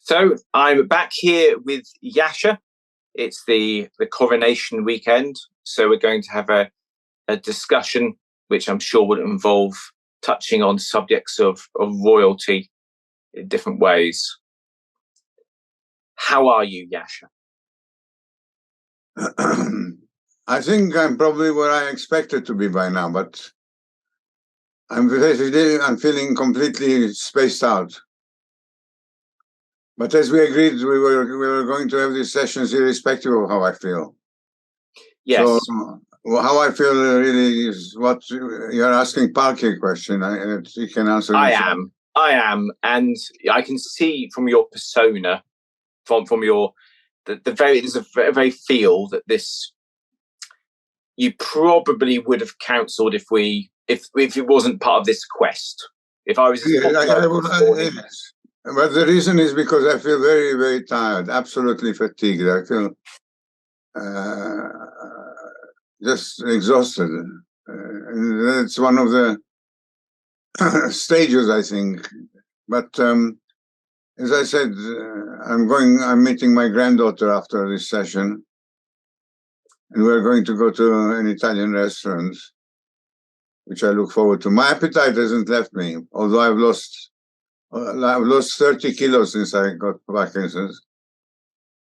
So I'm back here with Yasha. It's the Coronation weekend, so we're going to have a discussion which I'm sure will involve touching on subjects of royalty in different ways. How are you, Yasha? I think I'm probably where I expected to be by now, but I'm feeling completely spaced out. But as we agreed, we were going to have these sessions irrespective of how I feel. Yes. So how I feel really is what you're asking. Parky question. You can answer. I am, and I can see from your persona, from your there's a very feel that this you probably would have counselled if it wasn't part of this quest. If I was, yes. But the reason is because I feel very, very tired, absolutely fatigued. I feel just exhausted. It's one of the stages, I think. But as I said, I'm meeting my granddaughter after this session, and we're going to go to an Italian restaurant, which I look forward to. My appetite hasn't left me, although I've lost 30 kilos since I got Parkinson's.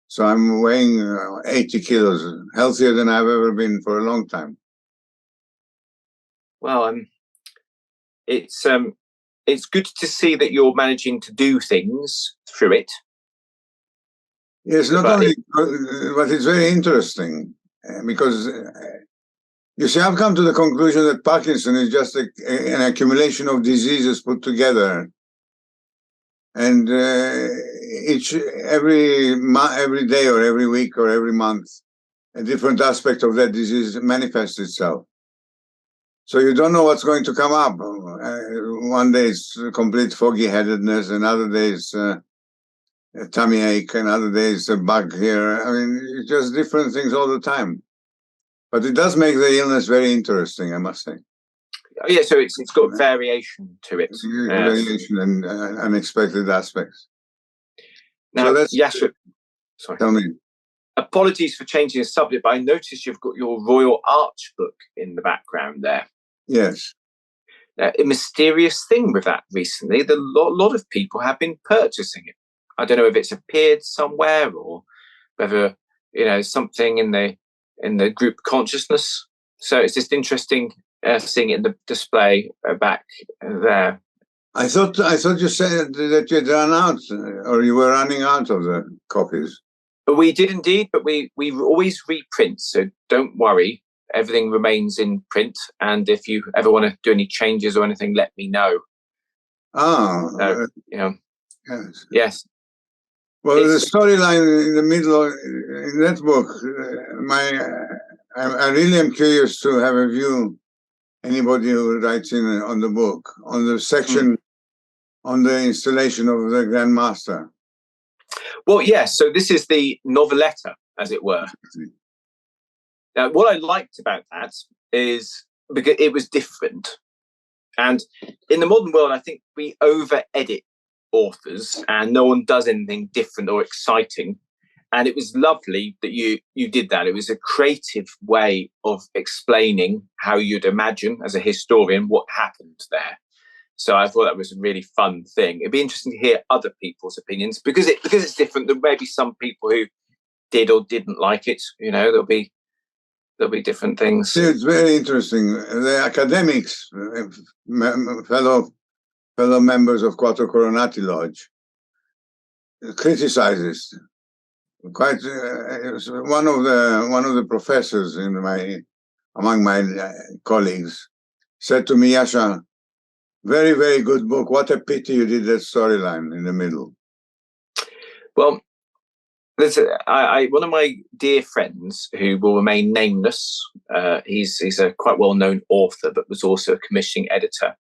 So I'm weighing 80 kilos, healthier than I've ever been for a long time. Well, it's good to see that you're managing to do things through it. Yes, but it's very interesting because you see, I've come to the conclusion that Parkinson is just an accumulation of diseases put together. And every day or every week or every month, a different aspect of that disease manifests itself. So you don't know what's going to come up. One day it's complete foggy-headedness, another day it's a tummy ache, another day it's a bug here. I mean, it's just different things all the time. But it does make the illness very interesting, I must say. Yeah, so it's got variation to it. Variation and unexpected aspects. Now, so Yasha, sorry. Tell me. Apologies for changing the subject, but I noticed you've got your Royal Arch book in the background there. Yes. A mysterious thing with that recently. A lot of people have been purchasing it. I don't know if it's appeared somewhere or whether something in the group consciousness. So it's just interesting. Seeing it in the display back there. I thought you said that you'd run out, or you were running out of the copies. We did indeed, but we always reprint, so don't worry. Everything remains in print, and if you ever want to do any changes or anything, let me know. Yes. Well, the storyline in the middle in that book, I really am curious to have a view. Anybody who writes in on the book, on the section on the installation of the Grand Master. Well, yes. So this is the Noveletta, as it were. Now, what I liked about that is because it was different. And in the modern world, I think we over-edit authors and no one does anything different or exciting. And it was lovely that you did that. It was a creative way of explaining how you'd imagine, as a historian, what happened there. So I thought that was a really fun thing. It'd be interesting to hear other people's opinions because it's different. There may be some people who did or didn't like it. There'll be different things. It's very interesting. The academics, fellow members of Quattro Coronati Lodge, criticizes. Quite one of the professors among my colleagues said to me, Yasha, very, very good book. What a pity you did that storyline in the middle. Well, there's one of my dear friends who will remain nameless. He's a quite well-known author, but was also a commissioning editor.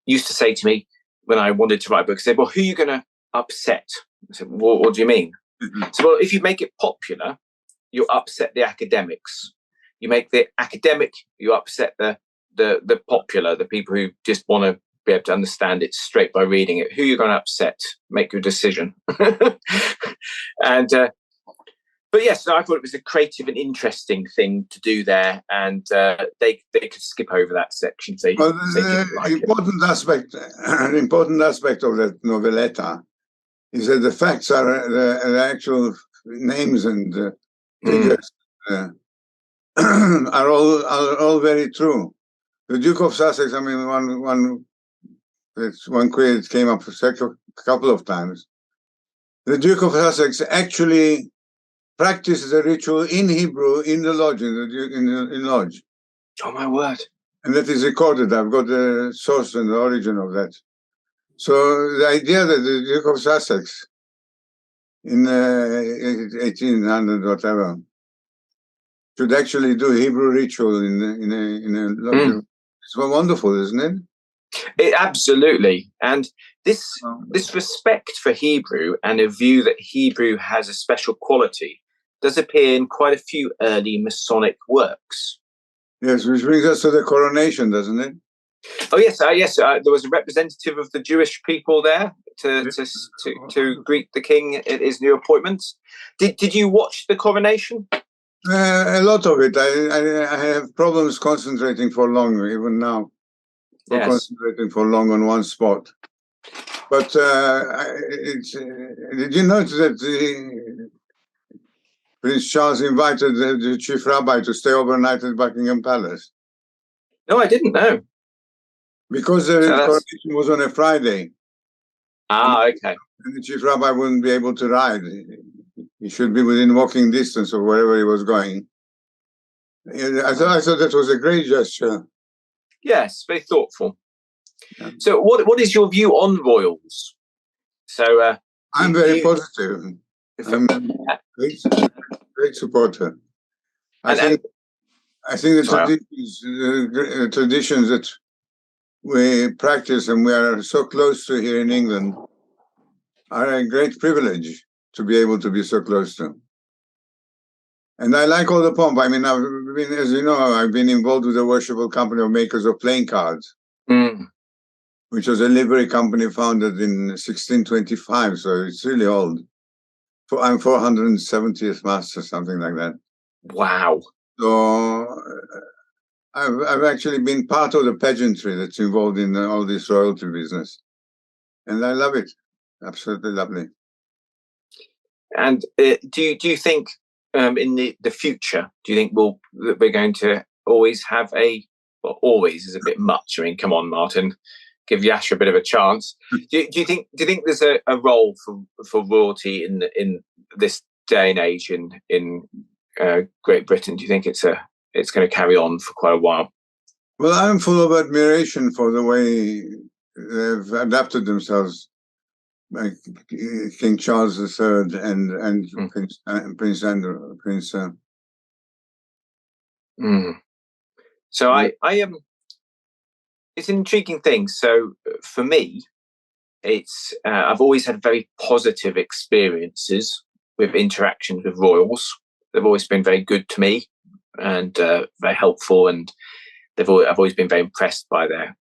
Used to say to me when I wanted to write a book, he said, "Well, who are you going to upset?" I said, what do you mean? So, well, if you make it popular, you upset the academics. You make the academic, you upset the popular, the people who just want to be able to understand it straight by reading it. Who you're going to upset, make your decision. And but yes, I thought it was a creative and interesting thing to do there, and they could skip over that section. They didn't like important aspect, an important aspect of that noveletta is that the facts are the actual names and figures are all very true. The Duke of Sussex, I mean, one query came up a couple of times. The Duke of Sussex actually practiced the ritual in Hebrew in the lodge, in lodge. Oh my word! And that is recorded. I've got the source and the origin of that. So the idea that the Duke of Sussex in 1800 whatever should actually do Hebrew ritual in a lodge. It's wonderful, isn't it? Absolutely. And this respect for Hebrew and a view that Hebrew has a special quality does appear in quite a few early Masonic works. Yes, which brings us to the coronation, doesn't it? Oh yes, yes. There was a representative of the Jewish people there to greet the king at his new appointment. Did you watch the coronation? A lot of it. I have problems concentrating for long, even now. Concentrating for long on one spot. But did you notice that Prince Charles invited the Chief Rabbi to stay overnight at Buckingham Palace? No, I didn't know. Because the coronation was on a Friday. Okay. And the Chief Rabbi wouldn't be able to ride. He should be within walking distance of wherever he was going. I thought that was a great gesture. Yes, very thoughtful. Yeah. So what is your view on royals? So I'm very positive. I'm a great supporter. I think the traditions that we practice and we are so close to here in England are a great privilege to be able to be so close to. And I like all the pomp. I mean, as you know, I've been involved with the worshipful company of makers of playing cards, which was a livery company founded in 1625. So it's really old. I'm 470th master, something like that. Wow. So I've actually been part of the pageantry that's involved in all this royalty business. And I love it. Absolutely lovely. And do you think in the future, do you think we're going to always have always is a bit much. I mean, come on, Martin, give Yash a bit of a chance. Do you think there's a role for royalty in this day and age in Great Britain? Do you think it's going to carry on for quite a while? Well, I'm full of admiration for the way they've adapted themselves, like King Charles III and Prince Andrew, Prince. So I it's an intriguing thing. So for me, it's I've always had very positive experiences with interactions with royals. They've always been very good to me and very helpful, and I've always been very impressed by their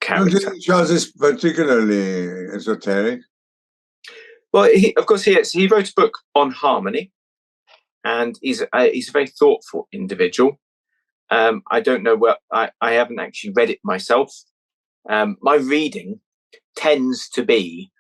character. Charles is particularly esoteric. Well, of course, he wrote a book on harmony, and he's a very thoughtful individual. I don't know I haven't actually read it myself. My reading tends to be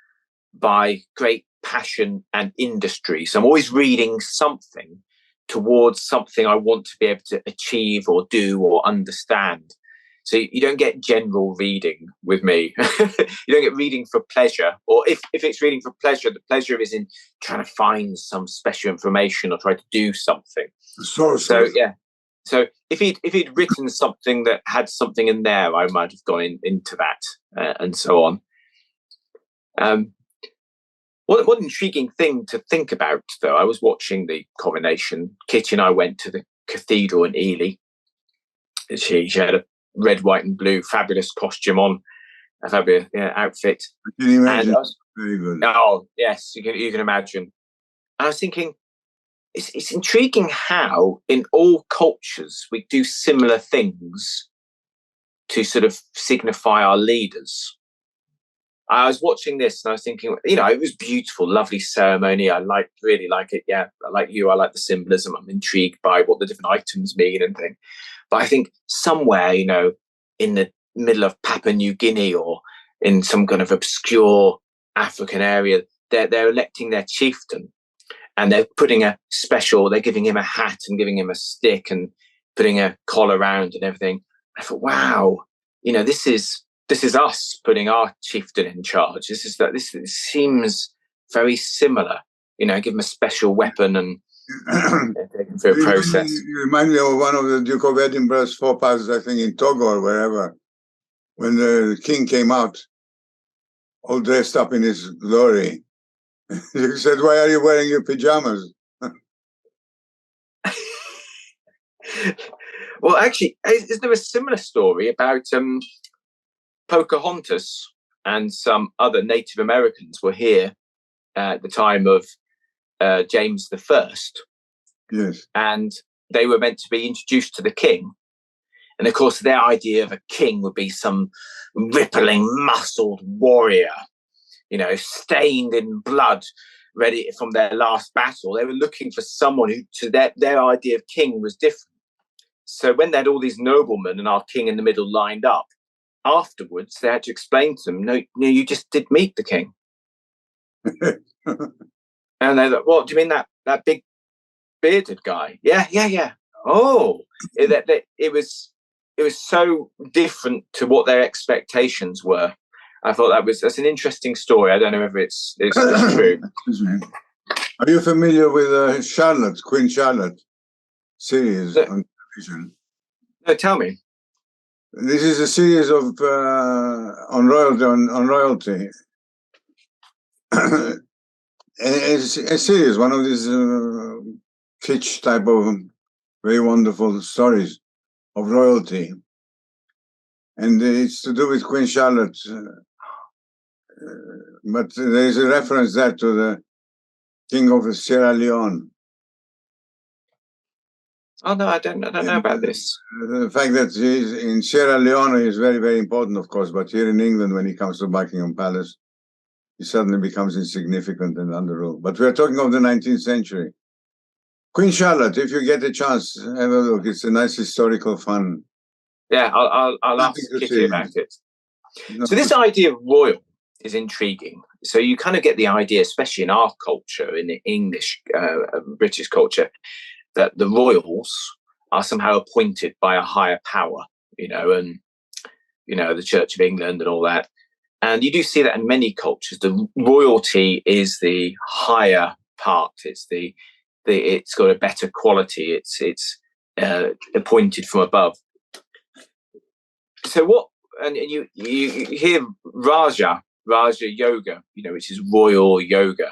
by great passion and industry. So I'm always reading something towards something I want to be able to achieve or do or understand. So you don't get general reading with me. You don't get reading for pleasure. Or if it's reading for pleasure, the pleasure is in trying to find some special information or try to do something. So yeah. So if he'd written something that had something in there, I might have gone into that and so on. What an intriguing thing to think about, though. I was watching the coronation. Kitty and I went to the cathedral in Ely. She had a red, white, and blue fabulous costume on, a fabulous outfit. Can you imagine? Very good. Oh yes, you can imagine. And I was thinking, it's intriguing how in all cultures we do similar things to sort of signify our leaders. I was watching this and I was thinking, it was beautiful, lovely ceremony. I really like it. Yeah, I like you. I like the symbolism. I'm intrigued by what the different items mean and things. But I think somewhere, in the middle of Papua New Guinea or in some kind of obscure African area, they're electing their chieftain, and they're giving him a hat and giving him a stick and putting a collar around and everything. I thought, wow, this is us putting our chieftain in charge. This seems very similar. Give him a special weapon and take him through a process. You remind me of one of the Duke of Edinburgh's faux pas, I think in Togo or wherever, when the king came out, all dressed up in his glory. He said, "Why are you wearing your pajamas?" Well, actually, is there a similar story about Pocahontas and some other Native Americans were here at the time of James I? Yes. And they were meant to be introduced to the king. And of course, their idea of a king would be some rippling, muscled warrior, stained in blood, ready from their last battle. They were looking for someone who, to their idea of king was different. So when they had all these noblemen and our king in the middle lined up, afterwards they had to explain to them, no, you just did meet the king. And they're like, what do you mean, that big bearded guy? Yeah. Oh, it was so different to what their expectations were. I thought that's an interesting story. I don't know if it's true. Are you familiar with Charlotte, Queen Charlotte series on television? No, tell me. This is a series of on royalty. It's a series, one of these kitsch type of very wonderful stories of royalty, and it's to do with Queen Charlotte. But there is a reference there to the King of Sierra Leone. Oh no, I don't know about this. The fact that he's in Sierra Leone is very, very important, of course. But here in England, when he comes to Buckingham Palace, he suddenly becomes insignificant and under rule. But we are talking of the 19th century. Queen Charlotte, if you get a chance, have a look. It's a nice historical fun. Yeah, I'll ask Kitty about it. No. So this idea of royal is intriguing. So you kind of get the idea, especially in our culture, in the English, British culture, that the royals are somehow appointed by a higher power, and, the Church of England and all that. And you do see that in many cultures. The royalty is the higher part. It's it's got a better quality. It's appointed from above. So what? And you hear Raja yoga, which is royal yoga.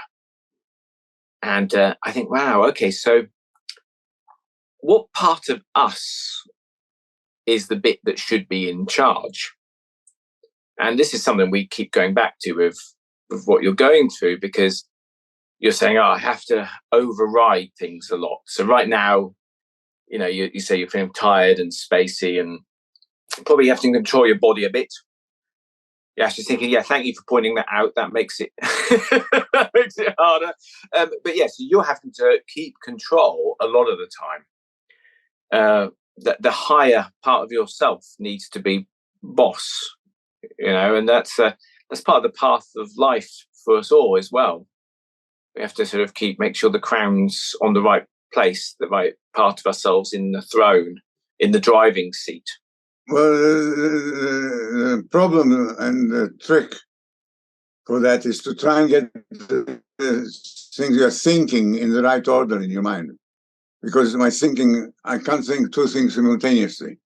And I think, wow, okay, so what part of us is the bit that should be in charge? And this is something we keep going back to with what you're going through, because you're saying, I have to override things a lot. So right now, you say you're feeling tired and spacey, and probably have to control your body a bit. You're actually thinking, thank you for pointing that out. That makes it makes it harder. But yes, you're having to keep control a lot of the time. The higher part of yourself needs to be boss, and that's part of the path of life for us all as well. We have to sort of make sure the crown's on the right place, the right part of ourselves in the throne, in the driving seat. Well, the problem and the trick for that is to try and get the things you're thinking in the right order in your mind. Because my thinking, I can't think two things simultaneously.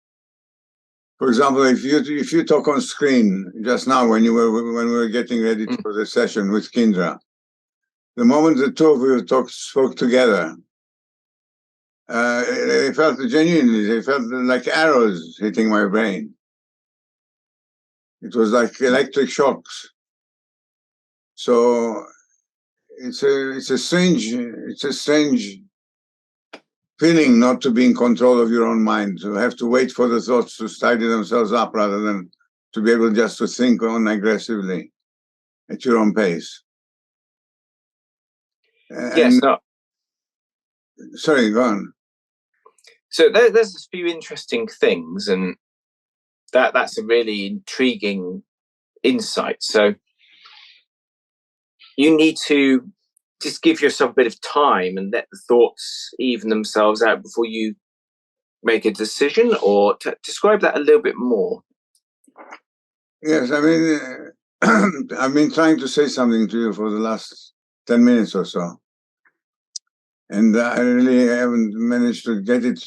For example, if you talk on screen just now when we were getting ready for the session with Kindra, the moment the two of you spoke together, they felt like arrows hitting my brain. It was like electric shocks. So it's a strange feeling not to be in control of your own mind, to have to wait for the thoughts to tidy themselves up rather than to be able just to think on aggressively. at your own pace. Yes. No. Sorry, go on. So there's a few interesting things, and that's a really intriguing insight. So you need to just give yourself a bit of time and let the thoughts even themselves out before you make a decision, or to describe that a little bit more. Yes, I mean, I've been trying to say something to you for the last 10 minutes or so. And I really haven't managed to get it.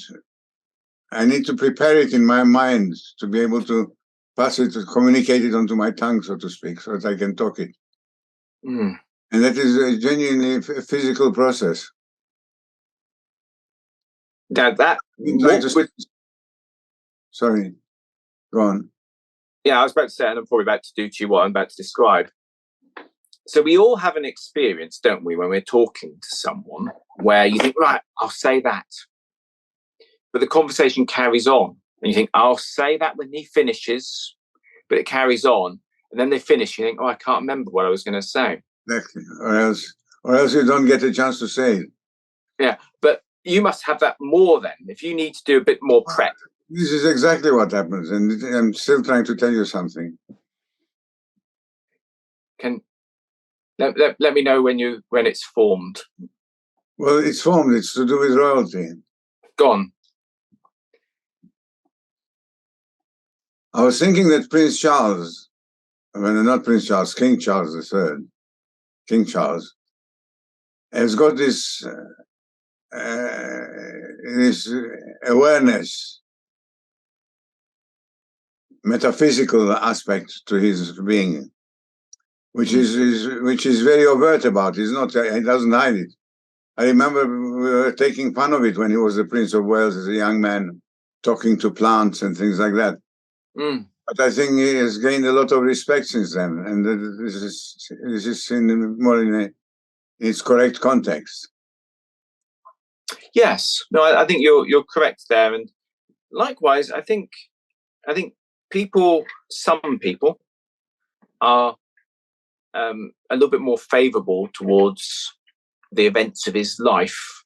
I need to prepare it in my mind to be able to pass it, to communicate it onto my tongue, so to speak, so that I can talk it. Mm. And that is a genuinely physical process. Now Sorry, go on. Yeah, I was about to say, and I'm probably about to do to you what I'm about to describe. So we all have an experience, don't we, when we're talking to someone where you think, right, I'll say that. But the conversation carries on. And you think, I'll say that when he finishes, but it carries on. And then they finish, you think, oh, I can't remember what I was going to say. Exactly. Or else you don't get a chance to say it. Yeah, but you must have that more then, if you need to do a bit more prep. This is exactly what happens. And I'm still trying to tell you something. Let me know when it's formed. Well, it's formed. It's to do with royalty. Go on. I was thinking that Prince Charles, not Prince Charles, King Charles III, King Charles, has got this awareness, metaphysical aspect to his being, which is very overt about. He doesn't hide it. I remember we were taking fun of it when he was the Prince of Wales as a young man, talking to plants and things like that. Mm. But I think he has gained a lot of respect since then, and this is more in its correct context. Yes, no, I think you're correct there, and likewise, I think some people are a little bit more favourable towards the events of his life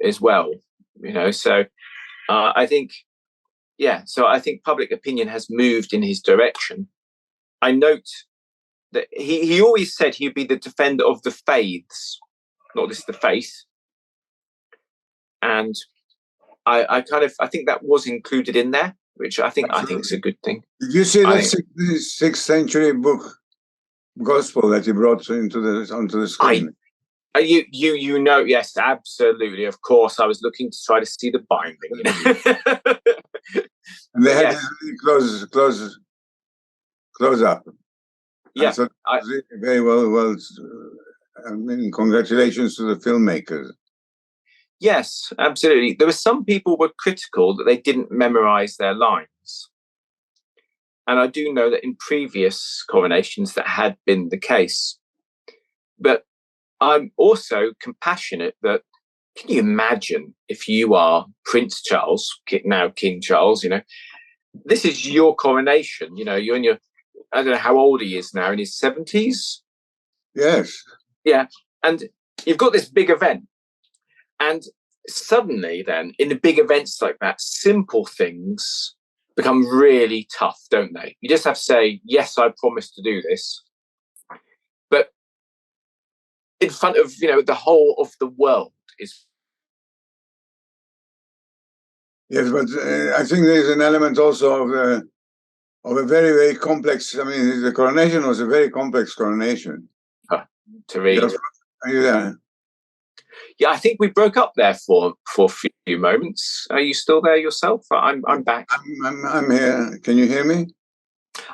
as well. So I think. Yeah, so I think public opinion has moved in his direction. I note that he always said he'd be the defender of the faiths, not just the faith. And I think that was included in there, which I think is a good thing. Did you see that 6th century book, Gospel, that he brought onto the screen? Yes, absolutely. Of course, I was looking to try to see the binding. And they had this close up. Yeah, so very well. I mean, congratulations to the filmmakers. Yes, absolutely. There were some people who were critical that they didn't memorize their lines. And I do know that in previous coronations that had been the case. But I'm also compassionate that, can you imagine if you are Prince Charles, now King Charles, this is your coronation, you're in I don't know how old he is now, in his 70s? Yes. Yeah. And you've got this big event. And suddenly then, in the big events like that, simple things become really tough, don't they? You just have to say, yes, I promise to do this. But in front of, the whole of the world is. Yes, but I think there's an element also of a very, very complex. I mean, the coronation was a very complex coronation. To read. Are you there? Yeah, I think we broke up there for a few moments. Are you still there yourself? I'm back. I'm here. Can you hear me?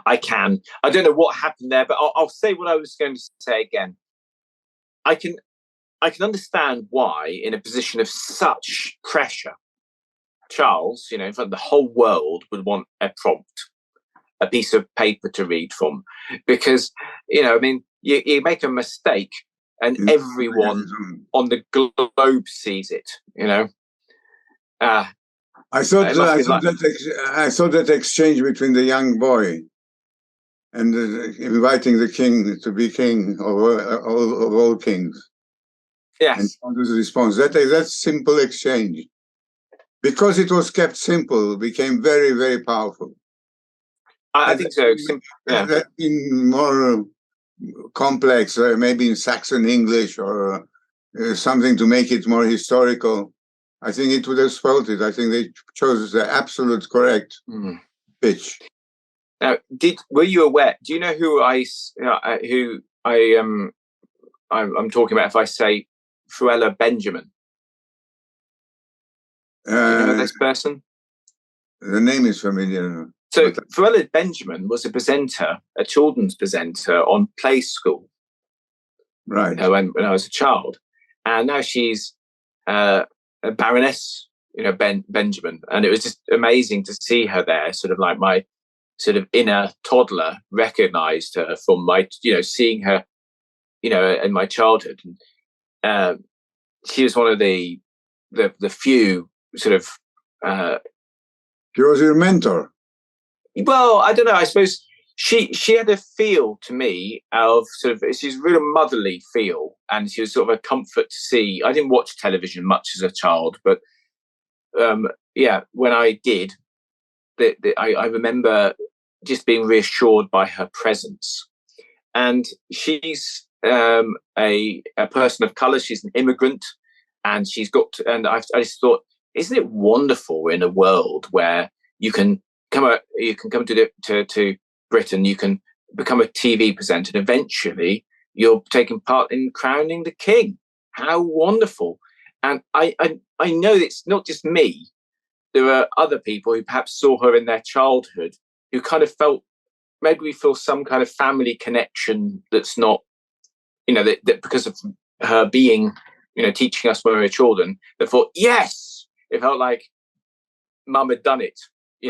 I can. I don't know what happened there, but I'll say what I was going to say again. I can understand why, in a position of such pressure, Charles, in front of the whole world, would want a prompt, a piece of paper to read from, because you make a mistake and everyone on the globe sees it. I thought that exchange between the young boy and inviting the king to be king of all kings. Yes. And how does it respond? That simple exchange, because it was kept simple, became very, very powerful. I think so. Yeah. That been more complex, maybe in Saxon English or something to make it more historical, I think it would have spoiled it. I think they chose the absolute correct pitch. Now, were you aware? Do you know who I'm talking about if I say Fruella Benjamin? Do you know this person? The name is familiar. So Fruella Benjamin was a presenter, a children's presenter on Play School. Right. When I was a child, and now she's a Baroness, Benjamin, and it was just amazing to see her there. Sort of like my sort of inner toddler recognized her from my, seeing her, in my childhood. And she was one of the few sort of. She was your mentor. Well, I don't know. I suppose she had a feel to me of sort of, she's a real motherly feel, and she was sort of a comfort to see. I didn't watch television much as a child, but when I did, I remember just being reassured by her presence. And she's a person of color. She's an immigrant, and I just thought, isn't it wonderful in a world where you can come to Britain, you can become a TV presenter, and eventually you're taking part in crowning the king. How wonderful. And I know it's not just me. There are other people who perhaps saw her in their childhood who kind of felt, maybe we feel some kind of family connection that's not, that because of her being, teaching us when we were children, that thought, yes, it felt like mum had done it.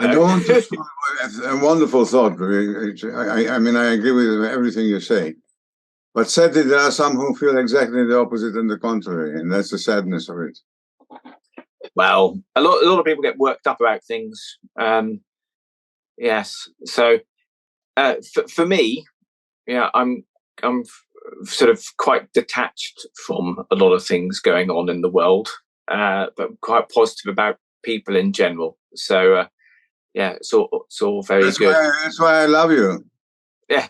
I don't want to a wonderful thought. I mean, I agree with everything you say. But sadly, there are some who feel exactly the opposite and the contrary, and that's the sadness of it. Well, a lot of people get worked up about things. Yes. So for me, I'm sort of quite detached from a lot of things going on in the world, but quite positive about people in general. So it's all very good. That's why I love you. Yeah,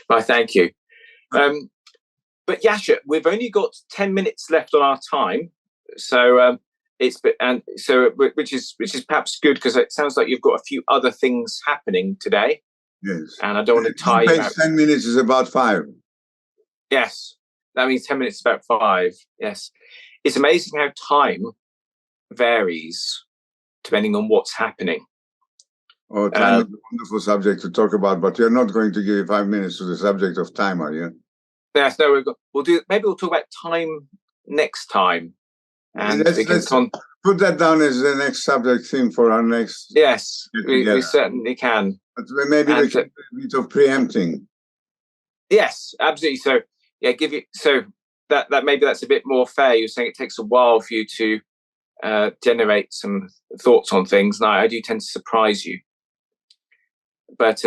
well, thank you. But Yasha, we've only got 10 minutes left on our time, so which is perhaps good, because it sounds like you've got a few other things happening today. Yes, and I don't want to tie you out. 10 minutes is about 5. Yes, that means 10 minutes is about 5. Yes, it's amazing how time varies depending on what's happening. Oh, time is a wonderful subject to talk about, but you're not going to give 5 minutes to the subject of time, are you? Yes, no, maybe we'll talk about time next time. And let's put that down as the next subject theme for our next. Yes, we certainly can. But maybe we can do a bit of preempting. Yes, absolutely. So that maybe that's a bit more fair. You're saying it takes a while for you to generate some thoughts on things, and I do tend to surprise you. But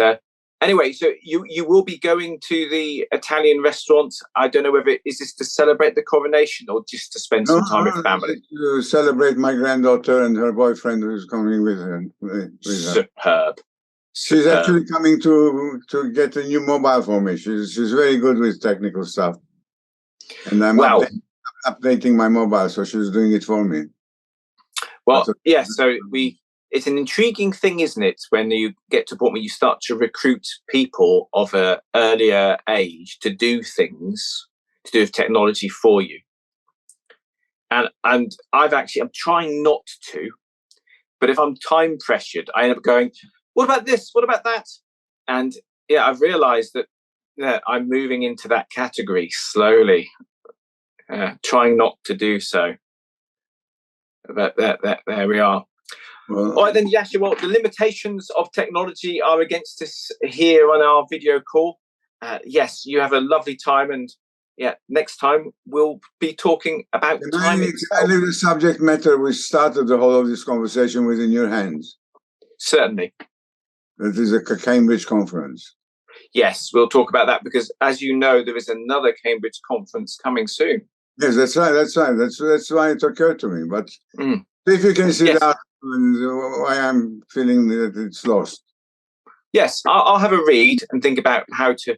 anyway, so you will be going to the Italian restaurant. I don't know whether is this to celebrate the coronation or just to spend some time with family. To celebrate my granddaughter and her boyfriend who's coming with her. Superb. She's actually coming to get a new mobile for me. She's very good with technical stuff, and I'm updating my mobile, so she's doing it for me. Well, yes. So it's an intriguing thing, isn't it, when you get to a point where you start to recruit people of an earlier age to do things to do with technology for you. And I'm trying not to, but if I'm time pressured, I end up going, what about this? What about that? And I've realized that I'm moving into that category slowly, trying not to do so. But there we are. Well, all right then, Yasha. Well, the limitations of technology are against us here on our video call. Yes, you have a lovely time, and next time we'll be talking about time itself. I leave the subject matter which started the whole of this conversation within your hands. Certainly. That is a Cambridge conference. Yes, we'll talk about that because, as you know, there is another Cambridge conference coming soon. Yes, that's right. That's why it occurred to me. But if you can see Yes. that, why I'm feeling that it's lost. Yes, I'll have a read and think about how to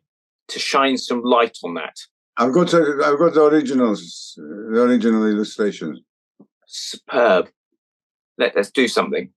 shine some light on that. I've got the originals, the original illustrations. Superb. Let's do something.